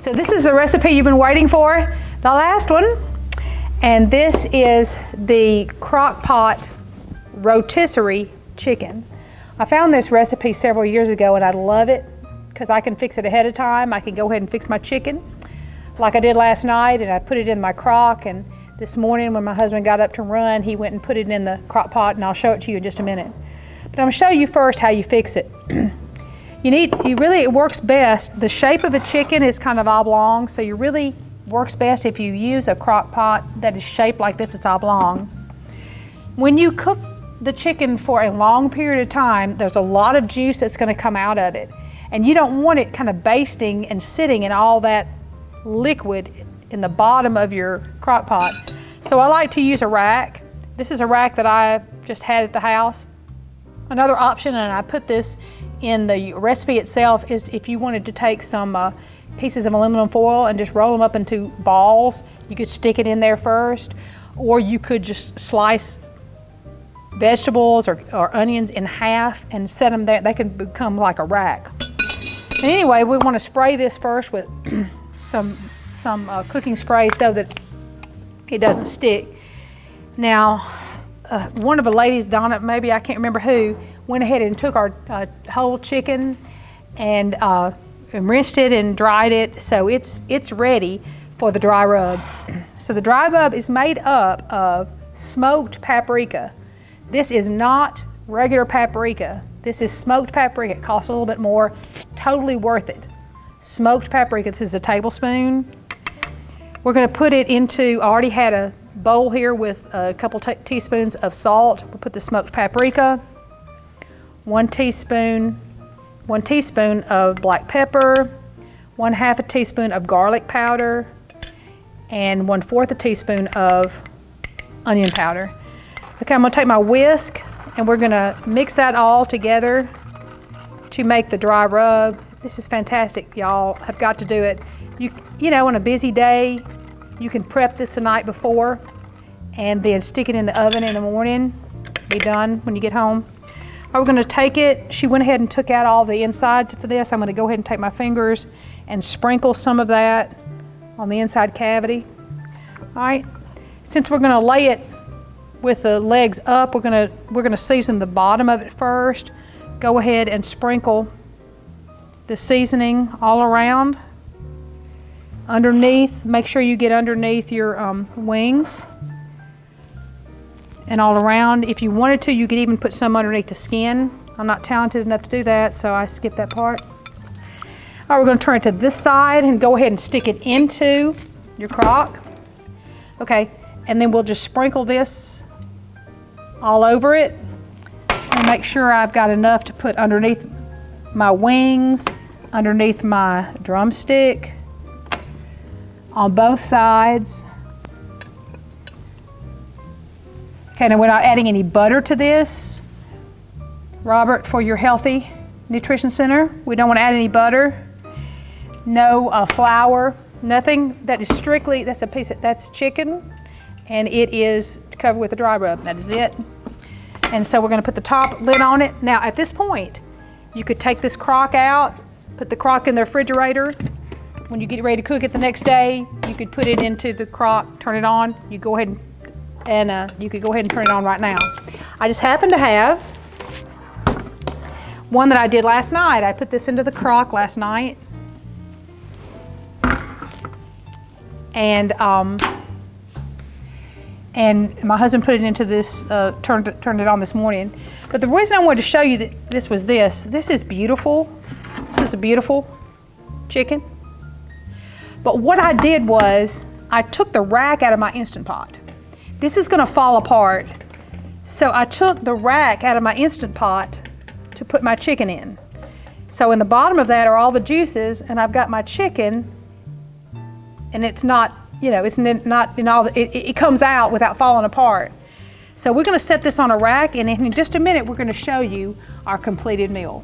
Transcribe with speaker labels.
Speaker 1: So this is the recipe you've been waiting for, the last one. And this is the Crockpot Rotisserie chicken. I found this recipe several years ago and I love it because I can fix it ahead of time. I can go ahead and fix my chicken like I did last night, and I put it in my crock, and this morning when my husband got up to run, he went and put it in the crock pot, and I'll show it to you in just a minute. But I'm gonna show you first how you fix it. It works best, the shape of a chicken is kind of oblong, so works best if you use a crock pot that is shaped like this, it's oblong. When you cook the chicken for a long period of time, there's a lot of juice that's gonna come out of it. And you don't want it kind of basting and sitting in all that liquid in the bottom of your crock pot. So I like to use a rack. This is a rack that I just had at the house. Another option, and I put this in the recipe itself, is if you wanted to take some pieces of aluminum foil and just roll them up into balls, you could stick it in there first, or you could just slice vegetables or onions in half and set them there. They can become like a rack. And anyway, we want to spray this first with some cooking spray so that it doesn't stick. Now, one of the ladies, Donna, maybe, I can't remember who, went ahead and took our whole chicken and rinsed it and dried it, so it's ready for the dry rub. So the dry rub is made up of smoked paprika. This is not regular paprika. This is smoked paprika. It costs a little bit more, totally worth it. Smoked paprika, this is a tablespoon. We're gonna put it into, I already had a bowl here with a couple teaspoons of salt. We'll put the smoked paprika, one teaspoon of black pepper, 1/2 teaspoon of garlic powder, and 1/4 teaspoon of onion powder. Okay, I'm gonna take my whisk and we're gonna mix that all together to make the dry rub. This is fantastic, y'all have got to do it. You know, on a busy day, you can prep this the night before and then stick it in the oven in the morning, be done when you get home. We're gonna take it, she went ahead and took out all the insides for this. I'm gonna go ahead and take my fingers and sprinkle some of that on the inside cavity. All right, since we're gonna lay it with the legs up, we're gonna season the bottom of it first. Go ahead and sprinkle the seasoning all around. Underneath, make sure you get underneath your wings and all around. If you wanted to, you could even put some underneath the skin. I'm not talented enough to do that, so I skipped that part. All right, we're gonna turn it to this side and go ahead and stick it into your crock. Okay, and then we'll just sprinkle this all over it and make sure I've got enough to put underneath my wings, underneath my drumstick, on both sides. Okay, now we're not adding any butter to this. Robert, for your healthy nutrition center, we don't want to add any butter. No flour, nothing. That is strictly, that's chicken, and it is covered with a dry rub. That is it. And so we're going to put the top lid on it. Now at this point, you could take this crock out, put the crock in the refrigerator. When you get ready to cook it the next day, you could put it into the crock, turn it on. You go ahead and you could go ahead and turn it on right now. I just happen to have one that I did last night. I put this into the crock last night, and my husband put it into this, turned it on this morning. But the reason I wanted to show you that this is beautiful. This is a beautiful chicken. But what I did was, I took the rack out of my Instant Pot. This is gonna fall apart. So I took the rack out of my Instant Pot to put my chicken in. So in the bottom of that are all the juices, and I've got my chicken, and it's not, you know, it's not in all, it comes out without falling apart. So we're gonna set this on a rack, and in just a minute, we're gonna show you our completed meal.